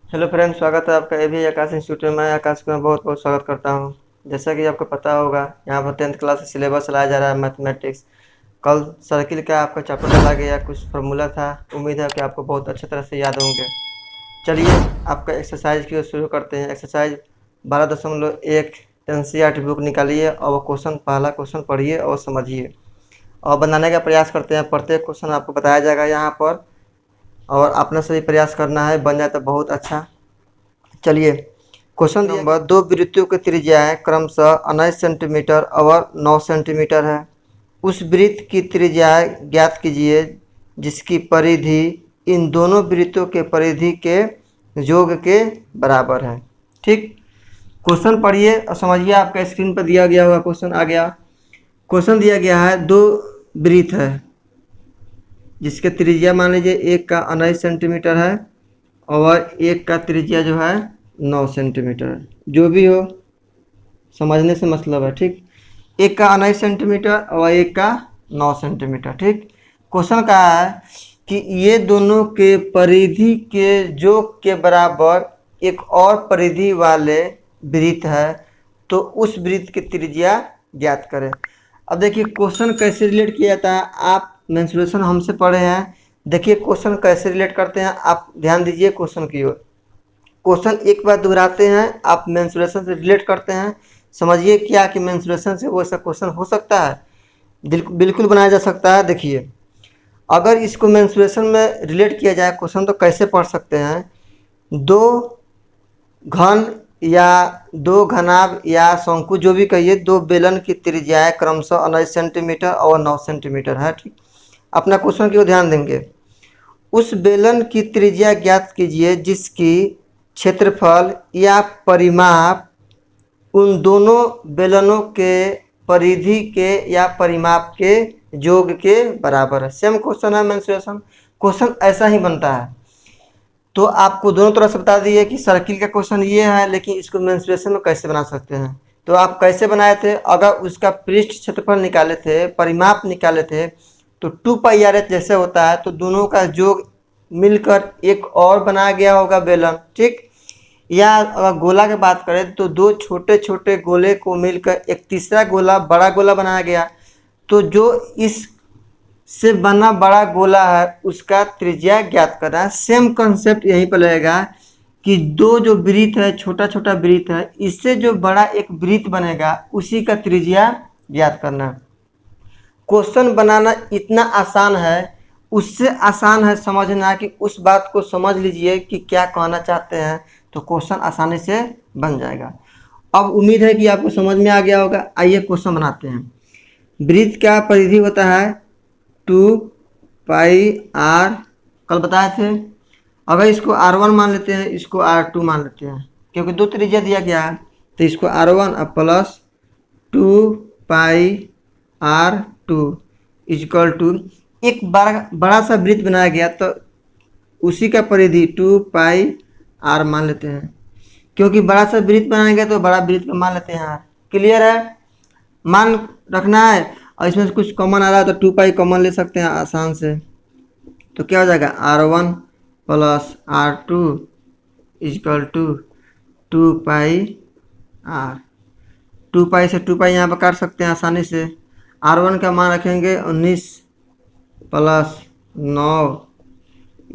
Hello friend, स्वागत है आपका एभी आकाश इंस्टीट्यूट में। मैं आकाश को बहुत बहुत स्वागत करता हूं। जैसा कि आपको पता होगा, यहाँ पर 10th क्लास का सिलेबस चलाया जा रहा है मैथमेटिक्स। कल सर्किल का आपका चैप्टर डाला गया, कुछ फार्मूला था। उम्मीद है कि आपको बहुत अच्छी तरह से याद होंगे। चलिए आपका एक्सरसाइज की ओर शुरू करते हैं। एक्सरसाइज 12.1 NCERT बुक निकालिए और वो पहला क्वेश्चन पढ़िए और समझिए और बनाने का प्रयास करते हैं। प्रत्येक क्वेश्चन आपको बताया जाएगा यहाँ पर और अपना सभी प्रयास करना है, बन जाए तो बहुत अच्छा। चलिए क्वेश्चन नंबर 2 वृत्तों की त्रिज्याएं क्रमशः 19 सेंटीमीटर और 9 सेंटीमीटर है। उस वृत्त की त्रिज्याएं ज्ञात कीजिए जिसकी परिधि इन दोनों वृत्तों के परिधि के योग के बराबर है। ठीक, क्वेश्चन पढ़िए और समझिए। आपका स्क्रीन पर दिया गया हुआ क्वेश्चन आ गया। क्वेश्चन दिया गया है, दो वृत्त है जिसके त्रिज्या मान लीजिए एक का 19 सेंटीमीटर है और एक का त्रिज्या जो है 9 सेंटीमीटर है। जो भी हो, समझने से मतलब है। ठीक, एक का 19 सेंटीमीटर और एक का 9 सेंटीमीटर। ठीक, क्वेश्चन का है कि ये दोनों के परिधि के योग के बराबर एक और परिधि वाले वृत्त है, तो उस वृत्त की त्रिज्या ज्ञात करें। अब देखिए क्वेश्चन कैसे रिलेट किया जाता है। आप मेंसुरेशन हमसे पढ़े हैं, देखिए क्वेश्चन कैसे रिलेट करते हैं। आप ध्यान दीजिए क्वेश्चन की ओर। क्वेश्चन एक बार दोहराते हैं, आप मेंसुरेशन से रिलेट करते हैं। समझिए क्या कि मेंसुरेशन से वो ऐसा क्वेश्चन हो सकता है, बिल्कुल बनाया जा सकता है। देखिए अगर इसको मेंसुरेशन में रिलेट किया जाए क्वेश्चन, तो कैसे पढ़ सकते हैं। दो घन या दो घनाभ या शंकु जो भी कहिए, दो बेलन की त्रिज्याएं क्रमशः 19 सेंटीमीटर और 9 सेंटीमीटर है। ठीक, अपना क्वेश्चन की ओर ध्यान देंगे। उस बेलन की त्रिज्या ज्ञात कीजिए जिसकी क्षेत्रफल या परिमाप उन दोनों बेलनों के परिधि के या परिमाप के योग के बराबर है। सेम क्वेश्चन है मेंसुरेशन। क्वेश्चन ऐसा ही बनता है। तो आपको दोनों तरह से बता दिए कि सर्किल का क्वेश्चन ये है, लेकिन इसको मेंसुरेशन में कैसे बना सकते हैं। तो आप कैसे बनाए थे, अगर उसका पृष्ठ क्षेत्रफल निकाले थे, परिमाप निकाले थे, तो 2πr जैसे होता है, तो दोनों का योग मिलकर एक और बनाया गया होगा बेलन। ठीक, या अगर गोला की बात करें तो दो छोटे छोटे गोले को मिलकर एक तीसरा गोला, बड़ा गोला बनाया गया। तो जो इस से बना बड़ा गोला है उसका त्रिज्या ज्ञात करना है। सेम कंसेप्ट यहीं पर लगेगा कि दो जो वृत्त है, छोटा छोटा वृत्त है, इससे जो बड़ा एक वृत्त बनेगा उसी का त्रिज्या ज्ञात करना। क्वेश्चन बनाना इतना आसान है, उससे आसान है समझना कि उस बात को समझ लीजिए कि क्या कहना चाहते हैं, तो क्वेश्चन आसानी से बन जाएगा। अब उम्मीद है कि आपको समझ में आ गया होगा। आइए क्वेश्चन बनाते हैं। वृत्त का परिधि होता है 2πr, कल बताए थे। अगर इसको R1 मान लेते हैं, इसको R2 मान लेते हैं, क्योंकि दो त्रिज्या दिया गया है, तो इसको R1 और प्लस 2πr2 इक्वल टू एक बड़ा सा वृत्त बनाया गया, तो उसी का परिधि 2πr मान लेते हैं। क्योंकि बड़ा सा वृत्त बनाया गया तो बड़ा वृत्त मान लेते हैं यार। क्लियर है, मान रखना है। और इसमें से कुछ कॉमन आ रहा है तो 2π कॉमन ले सकते हैं आसान से। तो क्या हो जाएगा, R1 plus R2 equal to 2πr। 2π से 2π यहाँ पर काट सकते हैं आसानी से। R1 का मान रखेंगे 19 plus 9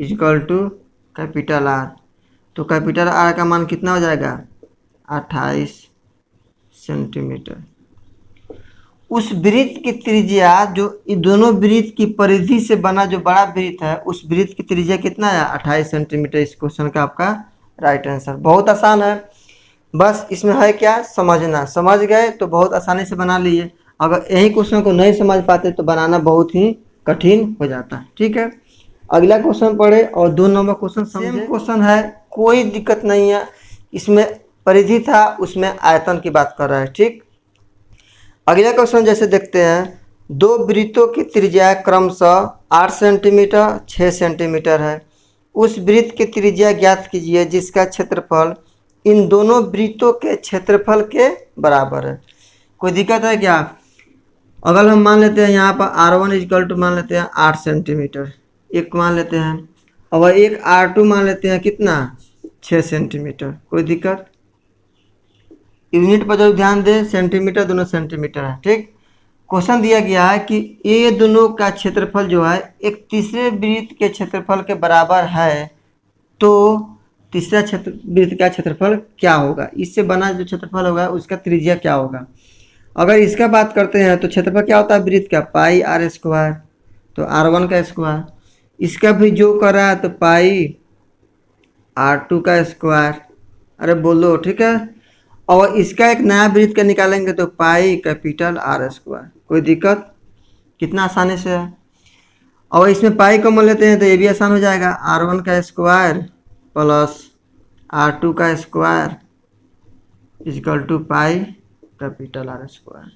equal to capital R। तो कैपिटल R का मान कितना हो जाएगा, 28 सेंटीमीटर। उस वृत्त की त्रिज्या जो इन दोनों वृत्त की परिधि से बना जो बड़ा वृत्त है, उस वृत्त की त्रिज्या कितना है, 28 सेंटीमीटर। इस क्वेश्चन का आपका राइट आंसर। बहुत आसान है, बस इसमें है क्या, समझना। समझ गए तो बहुत आसानी से बना लिए। अगर यही क्वेश्चन को नहीं समझ पाते तो बनाना बहुत ही कठिन हो जाता है। ठीक है, अगला क्वेश्चन पढ़े और 2 नंबर क्वेश्चन समझे। सेम क्वेश्चन है, कोई दिक्कत नहीं है। इसमें परिधि था, उसमें आयतन की बात कर रहा है। ठीक, अगला क्वेश्चन जैसे देखते हैं। दो वृत्तों की त्रिज्या क्रमशः 8 सेंटीमीटर 6 सेंटीमीटर है। उस वृत्त की त्रिज्या ज्ञात कीजिए जिसका क्षेत्रफल इन दोनों वृत्तों के क्षेत्रफल के बराबर है। कोई दिक्कत है क्या। अगर हम मान लेते हैं यहाँ पर R1 इक्वल टू मान लेते हैं 8 सेंटीमीटर, एक मान लेते हैं, और एक R2 मान लेते हैं कितना, 6 सेंटीमीटर। कोई दिक्कत? यूनिट पर जरूर ध्यान दें, सेंटीमीटर दोनों सेंटीमीटर है। ठीक, क्वेश्चन दिया गया है कि ये दोनों का क्षेत्रफल जो है एक तीसरे वृत्त के क्षेत्रफल के बराबर है, तो तीसरा वृत्त का क्षेत्रफल क्या होगा? इससे बना जो क्षेत्रफल होगा उसका त्रिज्या क्या होगा? अगर इसका बात करते हैं तो क्षेत्रफल क्या होता है वृत्त का? पाई आर स्क्वायर, तो R1 का स्क्वायर। इसका भी जो कर रहा है तो पाई R2 का स्क्वायर। अरे बोलो, ठीक है। और इसका एक नया वृत्त का निकालेंगे तो पाई कैपिटल R स्क्वायर। कोई दिक्कत? कितना आसानी से है। और इसमें पाई कॉमन लेते हैं तो ये भी आसान हो जाएगा, R1 का स्क्वायर प्लस R2 का square equal to pi capital R square.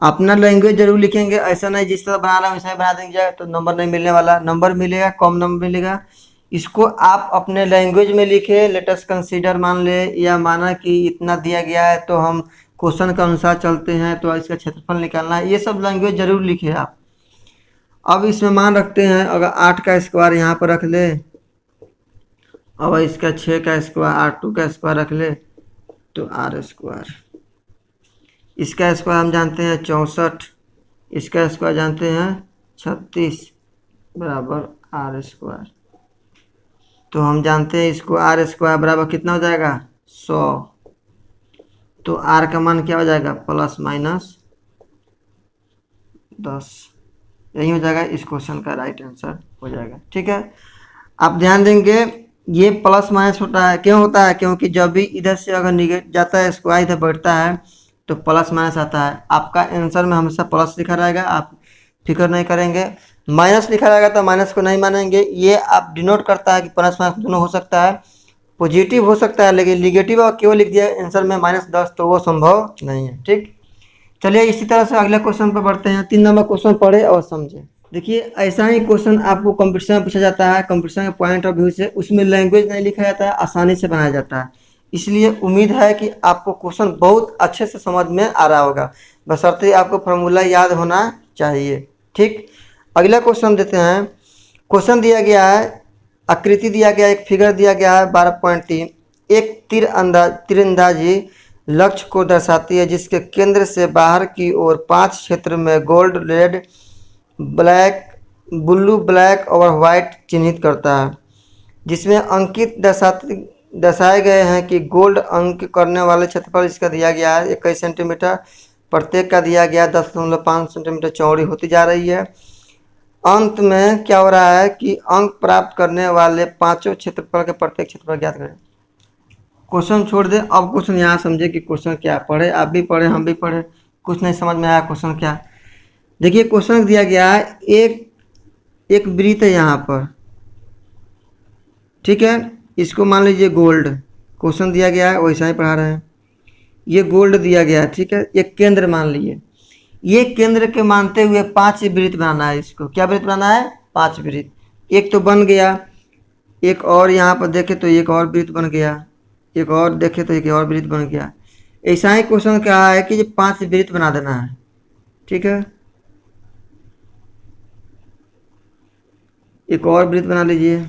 अपना लैंग्वेज जरूर लिखेंगे, ऐसा नहीं जिस तरह बना रहा है वैसा ही बना देंगे तो नंबर नहीं मिलने वाला। नंबर मिलेगा, कम नंबर मिलेगा। इसको आप अपने लैंग्वेज में लिखे, लेटस कंसीडर मान ले, या माना कि इतना दिया गया है तो हम क्वेश्चन के अनुसार चलते हैं तो इसका क्षेत्रफल निकालना है, ये सब लैंग्वेज जरूर लिखे आप। अब इसमें मान रखते हैं, अगर 8 का स्क्वायर यहाँ पर रख ले, और इसका 6 का स्क्वायर R2 का स्क्वायर रख ले तो R स्क्वायर। इसका स्क्वायर हम जानते हैं 64, इसका स्क्वायर जानते हैं 36 बराबर R स्क्वायर। तो हम जानते हैं इसको R स्क्वायर बराबर कितना हो जाएगा? 100। तो R का मान क्या हो जाएगा? Plus minus 10। यही हो जाएगा इस क्वेश्चन का राइट आंसर हो जाएगा। ठीक है, आप ध्यान देंगे ये प्लस माइनस होता है, क्यों होता है? क्योंकि जब भी इधर से अगर निगेट जाता है स्क्वायर इधर बढ़ता है तो प्लस माइनस आता है। आपका आंसर में हमेशा प्लस लिखा रहेगा, आप फिक्र नहीं करेंगे। माइनस लिखा रहेगा तो माइनस को नहीं मानेंगे। ये आप डिनोट करता है कि प्लस माइनस दोनों हो सकता है, पॉजिटिव हो सकता है, लेकिन निगेटिव और केवल लिख दिया आंसर में -10 तो वो संभव नहीं है। ठीक, चलिए इसी तरह से अगले क्वेश्चन पर बढ़ते हैं। 3 नंबर क्वेश्चन पढ़े और समझे। देखिए ऐसा ही क्वेश्चन आपको कंपटीशन में पूछा जाता है, कंपटीशन के पॉइंट ऑफ व्यू से। उसमें लैंग्वेज नहीं लिखा जाता है, आसानी से बनाया जाता है। इसलिए उम्मीद है कि आपको क्वेश्चन बहुत अच्छे से समझ में आ रहा होगा, बशर्ते आपको फार्मूला याद होना चाहिए। ठीक, अगला क्वेश्चन देते हैं। क्वेश्चन दिया गया है, आकृति दिया गया है, एक फिगर दिया गया है 12.3। एक तीरंदाजी लक्ष्य को दर्शाती है जिसके केंद्र से बाहर की ओर 5 क्षेत्र में gold, red, black, blue, black और वाइट चिन्हित करता है, जिसमें अंकित दर्शाए गए हैं कि गोल्ड अंक करने वाले क्षेत्रफल इसका दिया गया है 21 सेंटीमीटर, प्रत्येक का दिया गया 10.5 सेंटीमीटर चौड़ी होती जा रही है। अंत में क्या हो रहा है कि अंक प्राप्त करने वाले पांचों क्षेत्रफल के प्रत्येक क्षेत्रफल ज्ञात करें। क्वेश्चन छोड़ दे, अब क्वेश्चन यहाँ समझे कि क्वेश्चन क्या पढ़े, आप भी पढ़े हम भी पढ़े, कुछ नहीं समझ में आया क्वेश्चन क्या। देखिए क्वेश्चन दिया गया है, एक वृत्त है यहाँ पर, ठीक है, इसको मान लीजिए गोल्ड। क्वेश्चन दिया गया है वैसा ही पढ़ा रहे हैं। ये गोल्ड दिया गया है, ठीक है, एक केंद्र मान लिए। ये केंद्र के मानते हुए 5 वृत्त बनाना है। इसको क्या वृत्त बनाना है? 5 वृत्त। एक तो बन गया, एक और यहाँ पर देखे तो एक और वृत्त बन गया, एक और देखे तो एक और वृत्त बन गया। ऐसा ही क्वेश्चन कहा है कि ये 5 वृत्त बना देना है। ठीक है, एक और वृत्त बना लीजिए।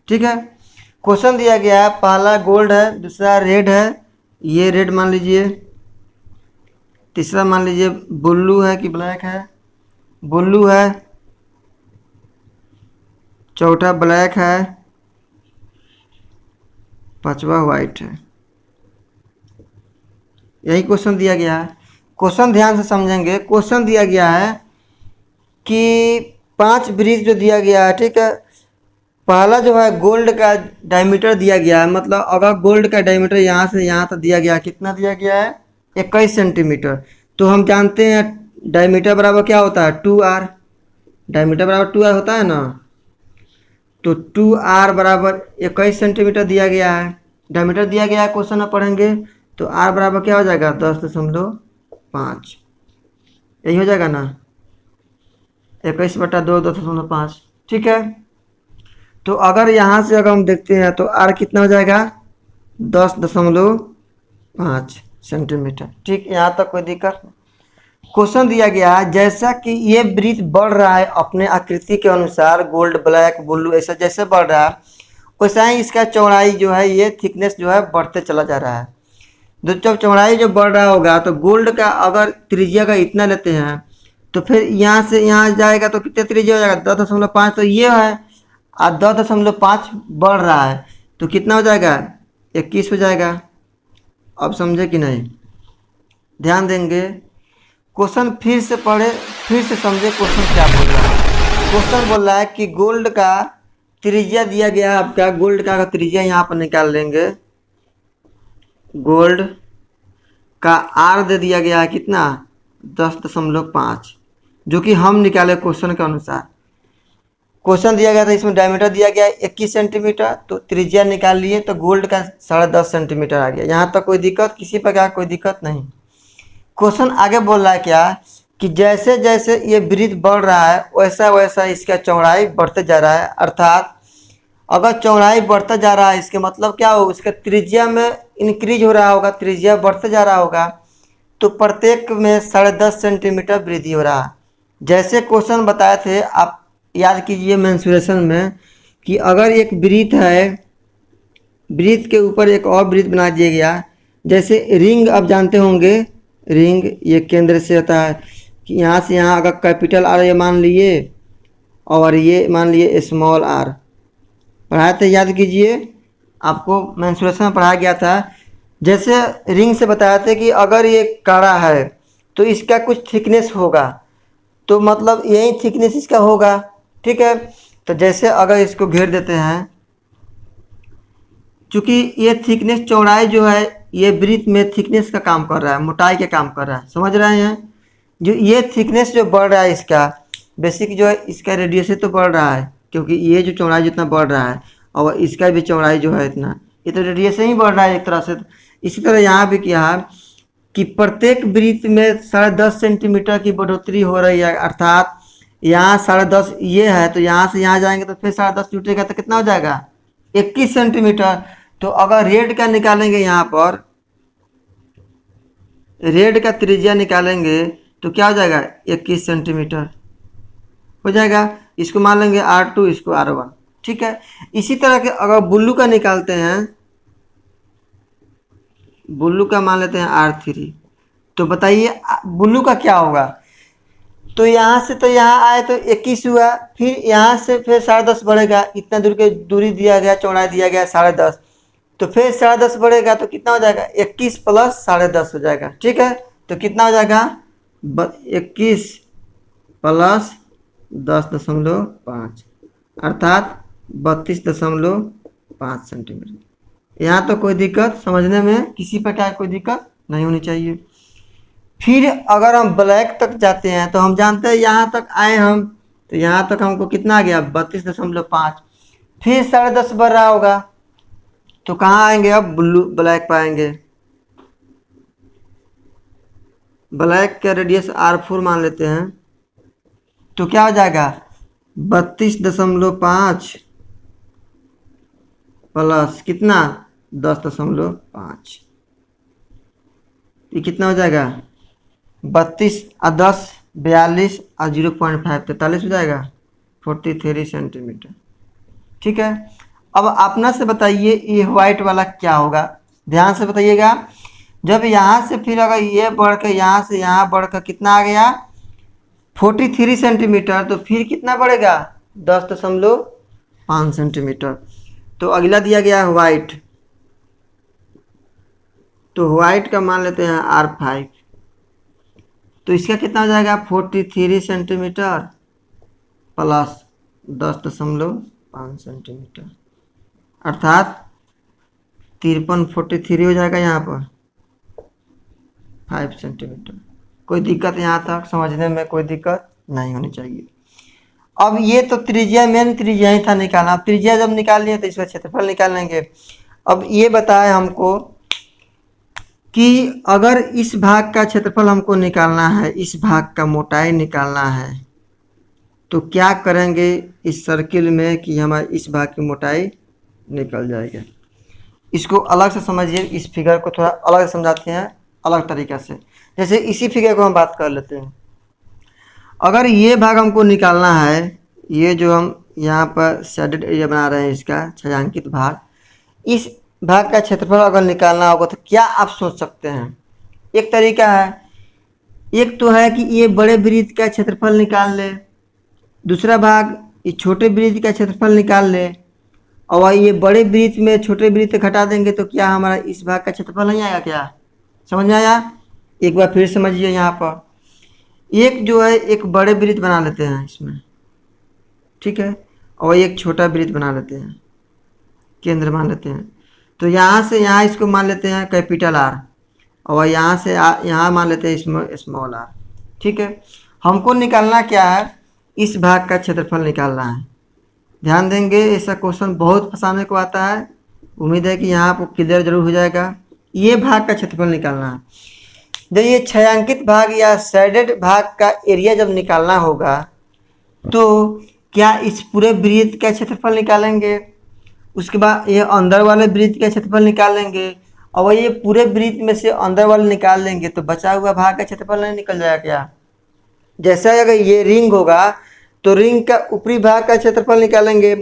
ठीक है, क्वेश्चन दिया गया है, पहला गोल्ड है, दूसरा रेड है, ये रेड मान लीजिए, तीसरा मान लीजिए ब्लू है कि ब्लैक है, ब्लू है, चौथा ब्लैक है, पांचवा वाइट है। यही क्वेश्चन दिया गया है। क्वेश्चन ध्यान से समझेंगे। क्वेश्चन दिया गया है कि 5 वृत्त जो दिया गया है, ठीक है, पहला जो है गोल्ड का डायमीटर दिया गया है, मतलब अगर गोल्ड का डायमीटर यहाँ से यहाँ तक दिया गया है, कितना दिया गया है? 21 सेंटीमीटर। तो हम जानते हैं डायमीटर बराबर क्या होता है? 2r। डायमीटर बराबर 2r होता है ना, तो 2r बराबर 21 सेंटीमीटर दिया गया है, डायमीटर दिया गया है। क्वेश्चन में पढ़ेंगे तो r बराबर क्या हो जाएगा? 10.5। यही हो जाएगा ना, 21/2 10.5। ठीक है, तो अगर यहाँ से अगर हम देखते हैं तो r कितना हो जाएगा? 10.5 सेंटीमीटर। ठीक, यहाँ तक कोई दिक्कत? क्वेश्चन दिया गया है जैसा कि ये वृत्त बढ़ रहा है अपने आकृति के अनुसार, गोल्ड, ब्लैक, ब्लू, ऐसा जैसे बढ़ रहा है वैसा ही इसका चौड़ाई जो है, ये थिकनेस जो है बढ़ते चला जा रहा है। जब चौड़ाई जो बढ़ रहा होगा तो गोल्ड का अगर त्रिज्या का इतना लेते हैं तो फिर यहाँ से यहाँ जाएगा तो कितने त्रिज्या हो जाएगा, 10.5। तो ये है और 10.5 बढ़ रहा है तो कितना हो जाएगा, 21 हो जाएगा। अब समझे कि नहीं, ध्यान देंगे। क्वेश्चन फिर से पढ़े, फिर से समझे क्वेश्चन क्या बोल रहा है। क्वेश्चन बोल रहा है कि गोल्ड का त्रिज्या दिया गया है आपका, गोल्ड का त्रिज्या यहाँ पर निकाल लेंगे। गोल्ड का आर दे दिया गया है कितना, 10.5, जो कि हम निकाले क्वेश्चन के अनुसार। क्वेश्चन दिया गया था, इसमें डायमीटर दिया गया है 21 सेंटीमीटर, तो त्रिज्या निकाल लिए तो गोल्ड का 10.5 सेंटीमीटर आ गया। यहाँ तक कोई दिक्कत, किसी प्रकार कोई दिक्कत नहीं। क्वेश्चन आगे बोल रहा है क्या कि जैसे जैसे ये वृत्त बढ़ रहा है वैसा वैसा इसका चौड़ाई बढ़ते जा रहा है। अर्थात अगर चौड़ाई बढ़ता जा रहा है इसके मतलब क्या हो, इसका त्रिज्या में इंक्रीज हो रहा होगा, त्रिज्या बढ़ते जा रहा होगा, तो प्रत्येक में 10.5 सेंटीमीटर वृद्धि हो रहा है। जैसे क्वेश्चन बताए थे, आप याद कीजिए मेंसुरेशन में कि अगर एक वृत्त है, वृत्त के ऊपर एक और वृत्त बना दिया गया, जैसे रिंग आप जानते होंगे, रिंग ये केंद्र से होता है कि यहाँ से यहाँ अगर कैपिटल आर ये मान लिए और ये मान लिए स्मॉल आर, पढ़ाए थे, याद कीजिए, आपको मेंसुरेशन में पढ़ाया गया था। जैसे रिंग से बताया थे कि अगर ये कड़ा है तो इसका कुछ थिकनेस होगा, तो मतलब यही थिकनेस इसका होगा, ठीक है। तो जैसे अगर इसको घेर देते हैं, चूँकि ये थिकनेस चौड़ाई जो है ये वृत्त में थिकनेस का काम कर रहा है, मोटाई का काम कर रहा है, समझ रहे हैं। जो ये थिकनेस जो बढ़ रहा है इसका बेसिक जो है, इसका रेडियस तो बढ़ रहा है क्योंकि ये जो चौड़ाई जितना बढ़ रहा है और इसका भी चौड़ाई जो है इतना, ये तो रेडियस ही बढ़ रहा है एक तरह से। इसी तरह यहाँ भी क्या है कि प्रत्येक वृत्त में 10.5 सेंटीमीटर की बढ़ोतरी हो रही है। अर्थात यहाँ 10.5 ये है तो यहाँ से यहाँ जाएंगे तो फिर 10.5 जुटेगा तो कितना हो जाएगा, 21 सेंटीमीटर। तो अगर रेड का निकालेंगे, यहाँ पर रेड का त्रिज्या निकालेंगे तो क्या हो जाएगा, 21 सेंटीमीटर हो जाएगा। इसको मान लेंगे R2, इसको R1, ठीक है। इसी तरह के अगर ब्लू का निकालते हैं, ब्लू का मान लेते हैं R3, तो बताइए ब्लू का क्या होगा। तो यहाँ से तो यहाँ आए तो 21 हुआ, फिर यहाँ से फिर 10.5 बढ़ेगा, इतना दूर की दूरी दिया गया, चौड़ाई दिया गया 10.5, तो फिर 10.5 बढ़ेगा तो कितना हो जाएगा, 21 प्लस 10.5 हो जाएगा, ठीक है। तो कितना हो जाएगा, 21 प्लस 10.5 अर्थात 32.5 सेंटीमीटर। यहाँ तो कोई दिक्कत, समझने में किसी प्रकार कोई दिक्कत नहीं होनी चाहिए। फिर अगर हम ब्लैक तक जाते हैं तो हम जानते हैं यहाँ तक आए हम, तो यहाँ तक हमको कितना आ गया, 32.5, फिर 10.5 बढ़ रहा होगा, तो कहाँ आएंगे अब, ब्लैक पाएंगे। ब्लैक का रेडियस R4 मान लेते हैं, तो क्या हो जाएगा, 32.5 प्लस कितना, 10.5, ये कितना हो जाएगा, 32 और 10 42 और 0.5 43 हो जाएगा, 43 सेंटीमीटर, ठीक है। अब अपना से बताइए ये वाइट वाला क्या होगा, ध्यान से बताइएगा। जब यहाँ से फिर अगर ये बढ़ कर यहाँ से यहाँ बढ़कर कितना आ गया, 43 सेंटीमीटर, तो फिर कितना बढ़ेगा, 10.5 सेंटीमीटर। तो अगला दिया गया है वाइट, तो वाइट का मान लेते हैं R5, तो इसका कितना हो जाएगा, 43 सेंटीमीटर प्लस 10.5 सेंटीमीटर, अर्थात 43 हो जाएगा, यहाँ पर 5 सेंटीमीटर। कोई दिक्कत यहाँ तक समझने में कोई दिक्कत नहीं होनी चाहिए। अब ये तो त्रिज्या, मेन त्रिज्या ही था निकालना। अब त्रिज्या जब निकाल लिए तो इसका क्षेत्रफल निकाल लेंगे। अब ये बताए हमको कि अगर इस भाग का क्षेत्रफल हमको निकालना है, इस भाग का मोटाई निकालना है, तो क्या करेंगे इस सर्किल में कि हमारे इस भाग की मोटाई निकल जाएगी। इसको अलग से समझिए, इस फिगर को थोड़ा अलग से समझाते हैं, अलग तरीक़ा से। जैसे इसी फिगर को हम बात कर लेते हैं। अगर ये भाग हमको निकालना है, ये जो हम यहाँ पर शेडेड एरिया बना रहे हैं इसका छायांकित भाग, इस भाग का क्षेत्रफल अगर निकालना होगा तो क्या आप सोच सकते हैं? एक तरीका है, एक तो है कि ये बड़े वृत्त का क्षेत्रफल निकाल ले, दूसरा भाग ये छोटे वृत्त का क्षेत्रफल निकाल ले, और ये बड़े वृत्त में छोटे वृत्त घटा देंगे तो क्या हमारा इस भाग का क्षेत्रफल नहीं आएगा? क्या समझ में आया? एक बार फिर समझिए। यहाँ पर एक जो है एक बड़े वृत्त बना लेते हैं इसमें, ठीक है, और एक छोटा वृत्त बना लेते हैं, केंद्र मान लेते हैं। तो यहाँ से यहाँ इसको मान लेते हैं कैपिटल आर, और यहाँ से यहाँ मान लेते हैं स्मॉल आर, ठीक है। हमको निकालना क्या है? इस भाग का क्षेत्रफल निकालना है। ध्यान देंगे, ऐसा क्वेश्चन बहुत फंसाने को आता है। उम्मीद है कि यहाँ आपको क्लियर जरूर हो जाएगा। ये भाग का क्षेत्रफल निकालना है। जब ये छायांकित भाग या शेडेड भाग का एरिया जब निकालना होगा तो क्या इस पूरे वृत्त का क्षेत्रफल निकालेंगे, उसके बाद ये अंदर वाले वृत्त का क्षेत्रफल निकालेंगे, और ये पूरे वृत्त में से अंदर वाले निकाल लेंगे तो बचा हुआ भाग का क्षेत्रफल नहीं निकल जाएगा क्या? जैसे अगर ये रिंग होगा तो रिंग का ऊपरी भाग का क्षेत्रफल निकालेंगे,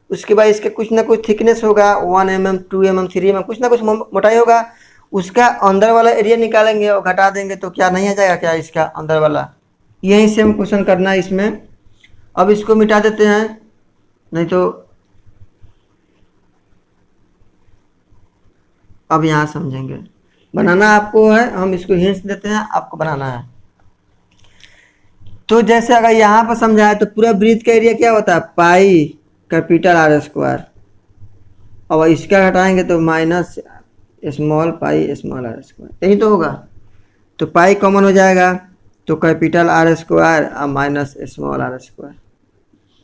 उसके बाद इसके कुछ ना कुछ थिकनेस होगा, 1 mm 2 mm 3 mm कुछ ना कुछ मोटाई होगा, उसका अंदर वाला एरिया निकालेंगे और घटा देंगे तो क्या नहीं आ जाएगा क्या इसका अंदर वाला? यही सेम क्वेश्चन करना है इसमें। अब इसको मिटा देते हैं, नहीं तो अब यहाँ समझेंगे। बनाना आपको है, हम इसको हिंट्स देते हैं, आपको बनाना है। तो जैसे अगर यहाँ पर समझाए तो पूरा वृत्त का एरिया क्या होता है? पाई कैपिटल आर स्क्वायर, और इसका हटाएंगे तो minus small pi small r square, यही तो होगा। तो पाई कॉमन हो जाएगा तो कैपिटल आर स्क्वायर और माइनस स्मॉल आर स्क्वायर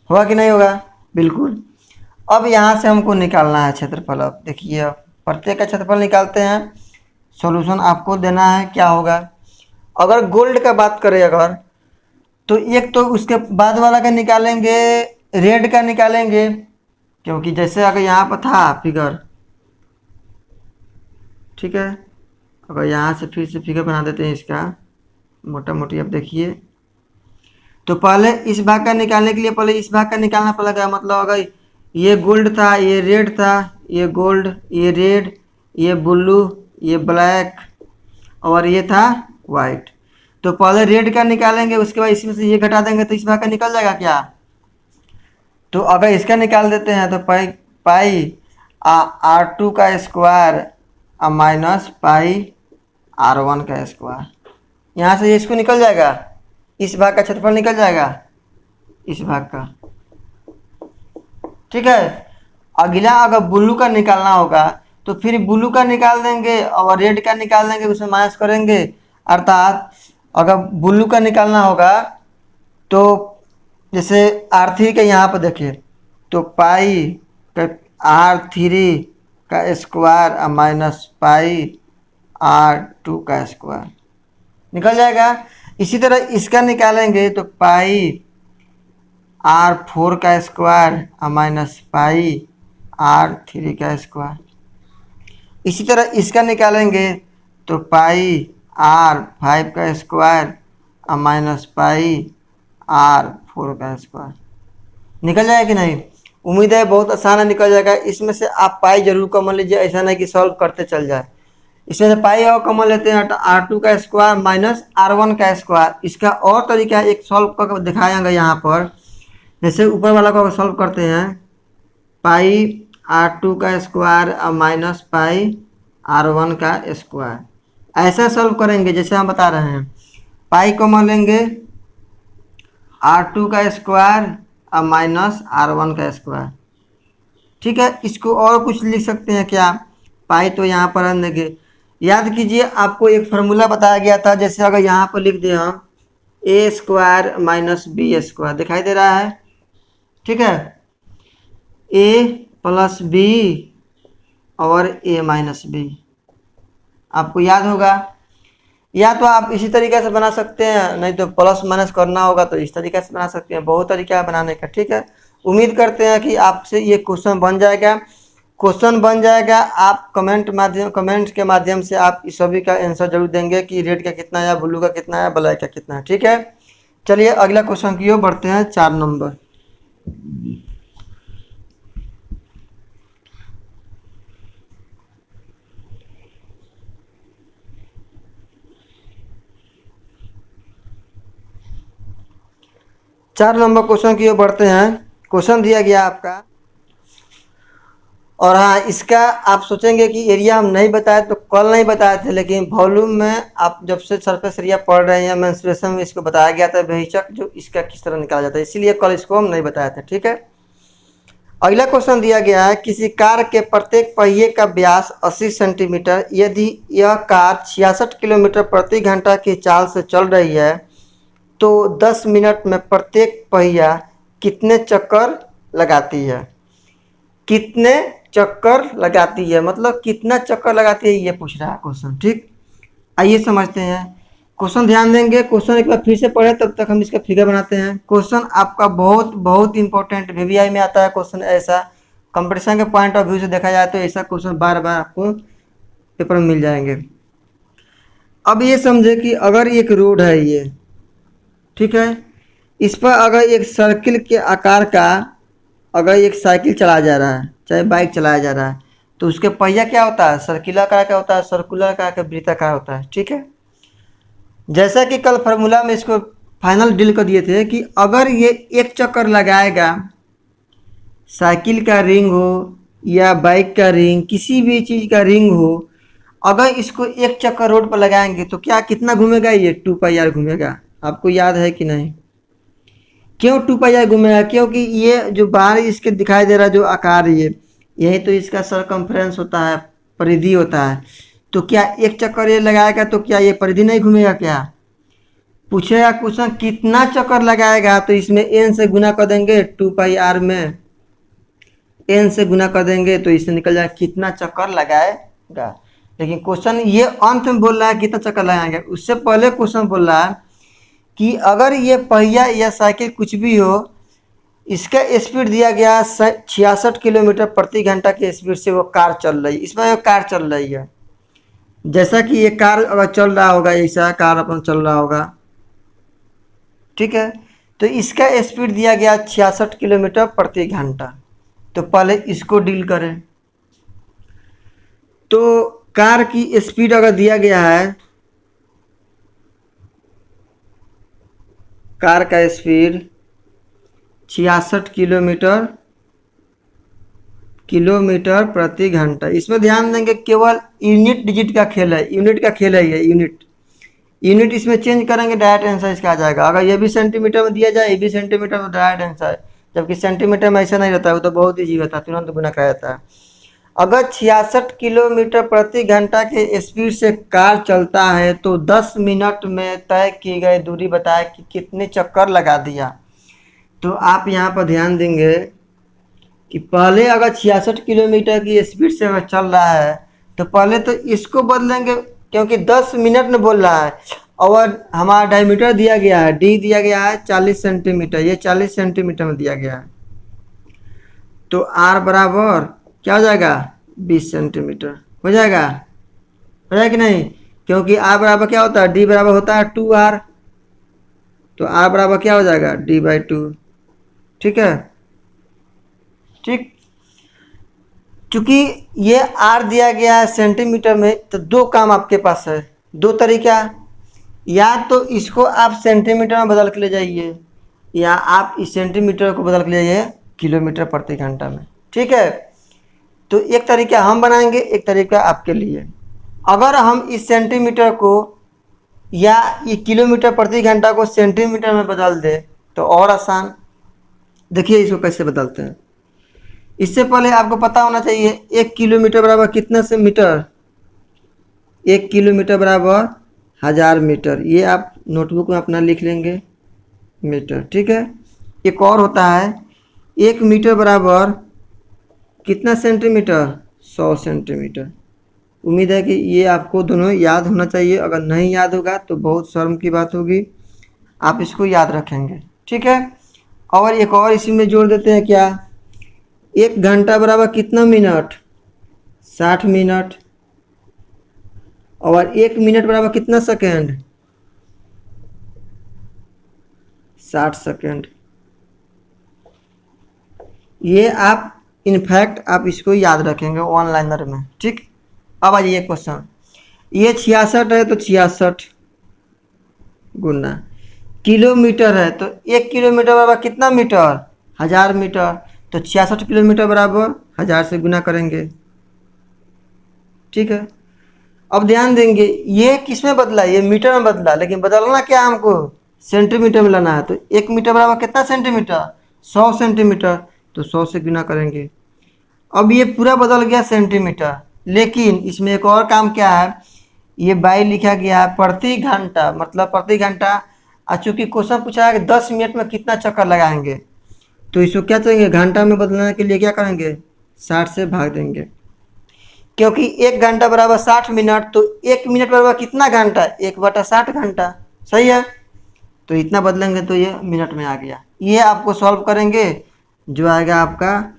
होगा कि नहीं होगा? बिल्कुल। अब यहाँ से हमको निकालना है क्षेत्रफल। अब देखिए, प्रत्येक का क्षेत्रफल निकालते हैं। सॉल्यूशन आपको देना है, क्या होगा? अगर गोल्ड का बात करें अगर, तो एक तो उसके बाद वाला का निकालेंगे, रेड का निकालेंगे, क्योंकि जैसे अगर यहाँ पर था फिगर, ठीक है, अगर यहाँ से फिर से फिगर बना देते हैं इसका मोटा मोटी। अब देखिए, तो पहले इस भाग का निकालने के लिए पहले इस भाग का निकालना पड़ेगा। मतलब अगर ये गोल्ड था, ये रेड था, ये गोल्ड, ये रेड, ये ब्लू, ये ब्लैक, और ये था वाइट, तो पहले रेड का निकालेंगे, उसके बाद इसमें से ये घटा देंगे तो इस भाग का निकल जाएगा क्या? तो अगर इसका निकाल देते हैं तो पाई R2 का स्क्वायर माइनस पाई R1 का स्क्वायर, यहाँ से इसको निकल जाएगा, इस भाग का क्षेत्रफल निकल जाएगा इस भाग का, ठीक है। अगला अगर ब्लू का निकालना होगा तो फिर ब्लू का निकाल देंगे और रेड का निकाल देंगे, उसमें माइनस करेंगे। अर्थात अगर ब्लू का निकालना होगा तो जैसे R3 के यहाँ पर देखिए, तो पाई R3 का स्क्वायर माइनस पाई R2 का स्क्वायर निकल जाएगा। इसी तरह इसका निकालेंगे तो पाई R4 का स्क्वायर माइनस पाई R3 का स्क्वायर। इसी तरह इसका निकालेंगे तो पाई R5 का स्क्वायर माइनस पाई R4 का स्क्वायर निकल जाएगा कि नहीं? उम्मीद है बहुत आसान है, निकल जाएगा। इसमें से आप पाई जरूर कॉमन लीजिए, ऐसा नहीं कि सॉल्व करते चल जाए। इसमें से पाई और कॉमन लेते हैं, R2 का स्क्वायर माइनस R1 का स्क्वायर। इसका और तरीका एक सॉल्व करके दिखाएंगे यहाँ पर। जैसे ऊपर वाला को सॉल्व करते हैं, पाई R2 का स्क्वायर माइनस पाई R1 का स्क्वायर, ऐसा सॉल्व करेंगे जैसे हम बता रहे हैं। पाई कॉमन लेंगे, R2 का स्क्वायर माइनस R1 का स्क्वायर, ठीक है। इसको और कुछ लिख सकते हैं क्या? पाई तो यहाँ पर रख देंगे। याद कीजिए, आपको एक फार्मूला बताया गया था। जैसे अगर यहाँ पर लिख दें हम ए स्क्वायर माइनस बी स्क्वायर, दिखाई दे रहा है, ठीक है, ए प्लस बी और ए माइनस बी, आपको याद होगा। या तो आप इसी तरीके से बना सकते हैं, नहीं तो प्लस माइनस करना होगा तो इस तरीके से बना सकते हैं। बहुत तरीका है बनाने का, ठीक है। उम्मीद करते हैं कि आपसे ये क्वेश्चन बन जाएगा। क्वेश्चन बन जाएगा। आप कमेंट के माध्यम से आप इस सभी का आंसर जरूर देंगे कि रेड का कितना है, ब्लू का कितना है, ब्लैक का कितना है। ठीक है, चलिए अगला क्वेश्चन की ओर बढ़ते हैं। 4 नंबर। चार नंबर क्वेश्चन की ओर बढ़ते हैं। क्वेश्चन दिया गया आपका, और हाँ, इसका आप सोचेंगे कि एरिया हम नहीं बताए तो कल नहीं बताए थे, लेकिन वॉल्यूम में आप जब से सरफेस एरिया पढ़ रहे हैं, मेंस्ट्रुएशन में इसको बताया गया था बेहिचक जो इसका किस तरह निकाला जाता है, इसीलिए कल इसको हम नहीं बताए थे। ठीक है, अगला क्वेश्चन दिया गया है, किसी कार के प्रत्येक पहिए का व्यास 80 सेंटीमीटर, यदि यह कार 66 किलोमीटर प्रति घंटा की चाल से चल रही है तो 10 मिनट में प्रत्येक पहिया कितने चक्कर लगाती है। कितने चक्कर लगाती है मतलब कितना चक्कर लगाती है, ये पूछ रहा है क्वेश्चन। ठीक, आइए समझते हैं क्वेश्चन, ध्यान देंगे। क्वेश्चन एक बार फिर से पढ़े तब तक हम इसका फिगर बनाते हैं। क्वेश्चन आपका बहुत बहुत इंपॉर्टेंट वीवीआई में आता है क्वेश्चन। ऐसा कंपटीशन के पॉइंट ऑफ व्यू से देखा जाए तो ऐसा क्वेश्चन बार बार आपको पेपर में मिल जाएंगे। अब ये समझे कि अगर एक रोड है ये, ठीक है, इस पर अगर एक सर्किल के आकार का अगर एक साइकिल चलाया जा रहा है, चाहे बाइक चलाया जा रहा है, तो उसके पहिया क्या होता है, सर्किलाकार का होता है, सर्कुलर का वृत्ताकार होता है। ठीक है, जैसा कि कल फार्मूला में इसको फाइनल डील कर दिए थे कि अगर ये एक चक्कर लगाएगा, साइकिल का रिंग हो या बाइक का रिंग, किसी भी चीज़ का रिंग हो, अगर इसको एक चक्कर रोड पर लगाएंगे तो क्या कितना घूमेगा, ये 2πr घूमेगा। आपको याद है कि नहीं? क्यों 2πr घूमेगा? क्योंकि ये जो बाहर इसके दिखाई दे रहा है जो आकार, ये यही तो इसका सरकमफ्रेंस होता है, परिधि होता है। तो क्या एक चक्कर ये लगाएगा तो क्या ये परिधि नहीं घूमेगा? क्या पूछेगा क्वेश्चन कितना चक्कर लगाएगा, तो इसमें n से गुना कर देंगे, 2πr में n से गुना कर देंगे तो इससे निकल जाएगा कितना चक्कर लगाएगा। लेकिन क्वेश्चन ये अंत में बोल रहा है कितना चक्कर लगाएंगे, उससे पहले क्वेश्चन बोल रहा है कि अगर ये पहिया या साइकिल कुछ भी हो, इसका स्पीड दिया गया 66 किलोमीटर प्रति घंटा के स्पीड से वो कार चल रही है। इसमें वो कार चल रही है, जैसा कि ये कार अगर चल रहा होगा, ऐसा कार अपन चल रहा होगा। ठीक है, तो इसका स्पीड दिया गया 66 किलोमीटर प्रति घंटा। तो पहले इसको डील करें। तो कार की स्पीड अगर दिया गया है, कार का स्पीड 66 किलोमीटर प्रति घंटा। इसमें ध्यान देंगे केवल यूनिट डिजिट का खेल है, यूनिट का खेल है ये, यूनिट इसमें चेंज करेंगे डायरेक्ट आंसर इसका आ जाएगा। अगर ये भी सेंटीमीटर में दिया जाए, ये भी सेंटीमीटर में, डायरेक्ट आंसर है। जबकि सेंटीमीटर में ऐसा नहीं रहता है, वो तो बहुत ईजी होता है, तुरंत गुना कराया जाता है। अगर 66 किलोमीटर प्रति घंटा के स्पीड से कार चलता है तो 10 मिनट में तय की गई दूरी बताए कि कितने चक्कर लगा दिया। तो आप यहाँ पर ध्यान देंगे कि पहले अगर 66 किलोमीटर की स्पीड से अगर चल रहा है तो पहले तो इसको बदलेंगे, क्योंकि 10 मिनट में बोल रहा है। और हमारा डायमीटर दिया गया है, डी दिया गया है 40 सेंटीमीटर, ये 40 सेंटीमीटर में दिया गया है। तो आर बराबर क्या हो जाएगा, 20 सेंटीमीटर हो जाएगा। हो जाएगा कि नहीं? क्योंकि आर बराबर क्या होता है, डी बराबर होता है 2r। तो आर बराबर क्या हो जाएगा, d/2। ठीक है, ठीक। चूंकि ये आर दिया गया है सेंटीमीटर में, तो दो काम आपके पास है, दो तरीका। या तो इसको आप सेंटीमीटर में बदल के ले जाइए, या आप इस सेंटीमीटर को बदल के ले जाइए किलोमीटर प्रति घंटा में। ठीक है, तो एक तरीका हम बनाएंगे, एक तरीका आपके लिए। अगर हम इस सेंटीमीटर को या ये किलोमीटर प्रति घंटा को सेंटीमीटर में बदल दे तो और आसान। देखिए इसको कैसे बदलते हैं। इससे पहले आपको पता होना चाहिए 1 किलोमीटर बराबर कितना से मीटर, 1 किलोमीटर बराबर 1000 मीटर। ये आप नोटबुक में अपना लिख लेंगे, मीटर। ठीक है, एक और होता है 1 मीटर बराबर कितना सेंटीमीटर, 100 सेंटीमीटर। उम्मीद है कि ये आपको दोनों याद होना चाहिए। अगर नहीं याद होगा तो बहुत शर्म की बात होगी, आप इसको याद रखेंगे। ठीक है, और एक और इसी में जोड़ देते हैं, क्या 1 घंटा बराबर कितना मिनट, 60 मिनट, और 1 मिनट बराबर कितना सेकेंड, 60 सेकेंड। ये आप इनफैक्ट आप इसको याद रखेंगे ऑनलाइनर में, ठीक। अब आइए क्वेश्चन, ये 66 है तो 66 गुना किलोमीटर है, तो 1 किलोमीटर बराबर कितना मीटर, 1000 मीटर, तो 66 किलोमीटर बराबर 1000 से गुना करेंगे, ठीक है। अब ध्यान देंगे ये किस में बदला, ये मीटर में बदला, लेकिन बदलना क्या हमको, सेंटीमीटर में लाना है। तो 1 मीटर बराबर कितना सेंटीमीटर, 100 सेंटीमीटर, तो 100 से गुना करेंगे। अब ये पूरा बदल गया सेंटीमीटर, लेकिन इसमें एक और काम क्या है, ये बाई लिखा गया है प्रति घंटा, मतलब प्रति घंटा। चूँकि क्वेश्चन पूछा है कि 10 मिनट में कितना चक्कर लगाएंगे, तो इसको क्या करेंगे, घंटा में बदलने के लिए क्या करेंगे, 60 से भाग देंगे, क्योंकि 1 घंटा बराबर 60 मिनट, तो 1 मिनट बराबर कितना घंटा, 1/60 घंटा, सही है। तो इतना बदलेंगे तो ये मिनट में आ गया। ये आपको सॉल्व करेंगे, जो आएगा आपका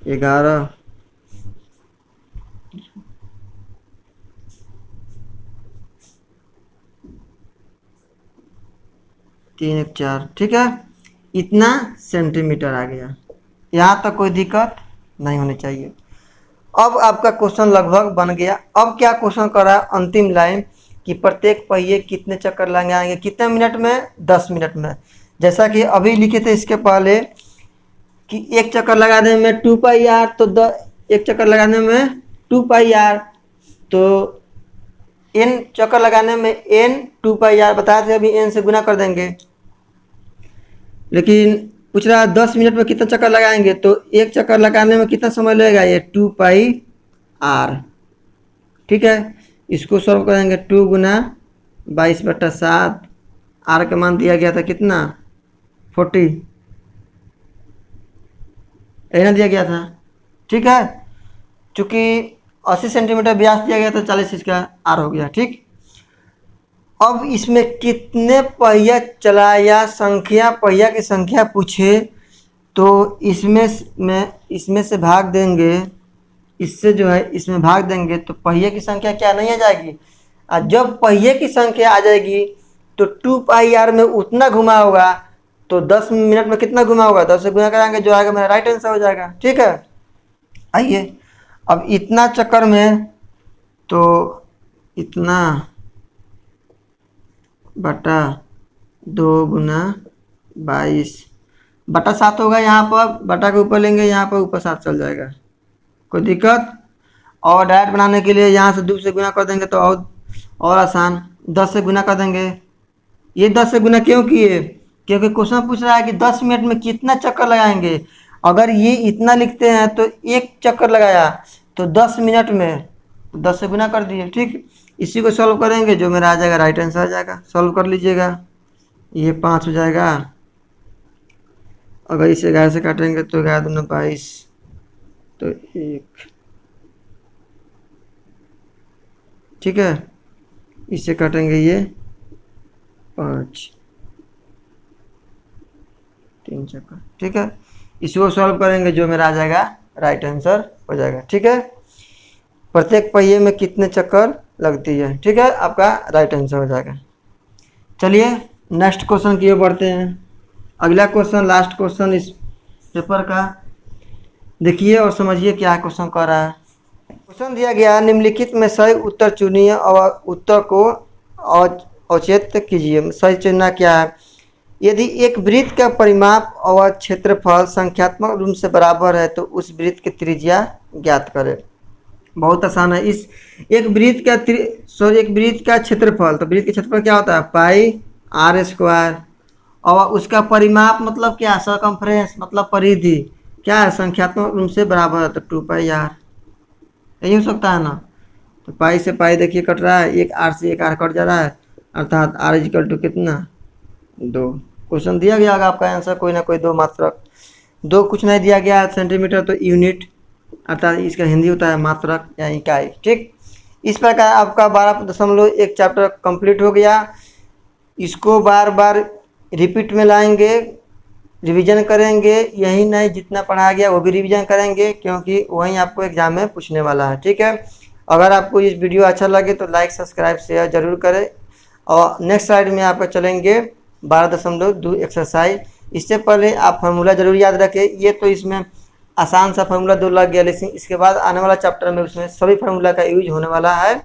11 3 1 4, ठीक है। इतना सेंटीमीटर आ गया, यहाँ तक कोई दिक्कत नहीं होनी चाहिए। अब आपका क्वेश्चन लगभग बन गया। अब क्या क्वेश्चन कर रहा है, अंतिम लाइन कि प्रत्येक पहिए कितने चक्कर लगाएंगे, कितने मिनट में, 10 मिनट में। जैसा कि अभी लिखे थे इसके पहले कि एक चक्कर लगाने में 2πr, तो एक चक्कर लगाने में 2πr, तो n चक्कर लगाने में n 2πr बताए थे, अभी n से गुना कर देंगे। लेकिन पूछ रहा है 10 मिनट में कितना चक्कर लगाएंगे, तो एक चक्कर लगाने में कितना समय लगेगा, ये 2πr, ठीक है। इसको सॉल्व करेंगे, 2 गुना 22/7, आर का मान दिया गया था कितना, 40, ना दिया गया था, ठीक है। चूँकि 80 सेंटीमीटर व्यास दिया गया था, 40 इसका आर हो गया, ठीक। अब इसमें कितने पहिया चलाया, संख्या, पहिया की संख्या पूछे, तो इसमें से भाग देंगे, इससे जो है इसमें भाग देंगे, तो पहिए की संख्या क्या नहीं आ जाएगी। और जब पहिए की संख्या आ जाएगी तो 2πr में उतना घुमा होगा, तो 10 मिनट में कितना घुमा होगा, 10 से गुना कराएंगे, जो आएगा मेरा राइट आंसर हो जाएगा, ठीक है। आइए अब इतना चक्कर में, तो इतना बटा 2 गुना 22/7 होगा, यहाँ पर बटा के ऊपर लेंगे, यहाँ पर ऊपर 7 चल जाएगा, कोई दिक्कत। और डायरेक्ट बनाने के लिए यहाँ से 2 से गुना कर देंगे तो और आसान, 10 से गुना कर देंगे। ये 10 से गुना क्यों किए, क्योंकि क्वेश्चन पूछ रहा है कि 10 मिनट में कितना चक्कर लगाएंगे। अगर ये इतना लिखते हैं तो एक चक्कर लगाया, तो 10 मिनट में 10 से गुना कर दिए, ठीक। इसी को सॉल्व करेंगे, जो मेरा आ जाएगा राइट आंसर आ जाएगा। सॉल्व कर लीजिएगा, ये 5 हो जाएगा। अगर इसे 11 से काटेंगे तो 11 दूना 22, तो 1, ठीक है। इसे काटेंगे, ये 5, 3 चक्कर, ठीक है। इसको सॉल्व करेंगे, जो मेरा आ जाएगा राइट आंसर हो जाएगा, ठीक है। प्रत्येक पहिए में कितने चक्कर लगती है, ठीक है, आपका राइट आंसर हो जाएगा। चलिए नेक्स्ट क्वेश्चन की ओर बढ़ते हैं। अगला क्वेश्चन, लास्ट क्वेश्चन इस पेपर का, देखिए और समझिए क्या क्वेश्चन कर रहा है। क्वेश्चन दिया गया, निम्नलिखित में सही उत्तर चुनिए और उत्तर को अवचेत कीजिए। सही चुनना क्या है, यदि एक वृत्त का परिमाप और क्षेत्रफल संख्यात्मक रूप से बराबर है तो उस वृत्त की त्रिज्या ज्ञात करें। बहुत आसान है। इस एक वृत्त का क्षेत्रफल, तो वृत्त का क्षेत्रफल क्या होता है, πr², और उसका परिमाप मतलब क्या, सरकमफ्रेंस मतलब परिधि क्या है, संख्यात्मक रूप से बराबर है, तो 2πr, यही हो सकता है ना। तो पाई से पाई देखिए कट रहा है, एक आर से एक आर कट जा रहा है, अर्थात r इक्वल टू कितना, 2। क्वेश्चन दिया गया होगा आपका आंसर कोई ना कोई 2 मात्रक, 2 कुछ नहीं दिया गया, सेंटीमीटर तो यूनिट, अर्थात इसका हिंदी होता है मात्रक या इकाई, ठीक। इस प्रकार आपका 12.1 चैप्टर कंप्लीट हो गया। इसको बार बार रिपीट में लाएंगे रिवीजन करेंगे, यही नहीं जितना पढ़ाया गया वो भी रिवीजन करेंगे, क्योंकि वही आपको एग्जाम में पूछने वाला है। ठीक है, अगर आपको इस वीडियो अच्छा लगे तो लाइक सब्सक्राइब शेयर जरूर करें। और नेक्स्ट स्लाइड में आपका चलेंगे 12.2 एक्सरसाइज। इससे पहले आप फार्मूला जरूर याद रखें। ये तो इसमें आसान सा फार्मूला 2 लग गया, लेकिन इसके बाद आने वाला चैप्टर में उसमें सभी फार्मूला का यूज होने वाला है।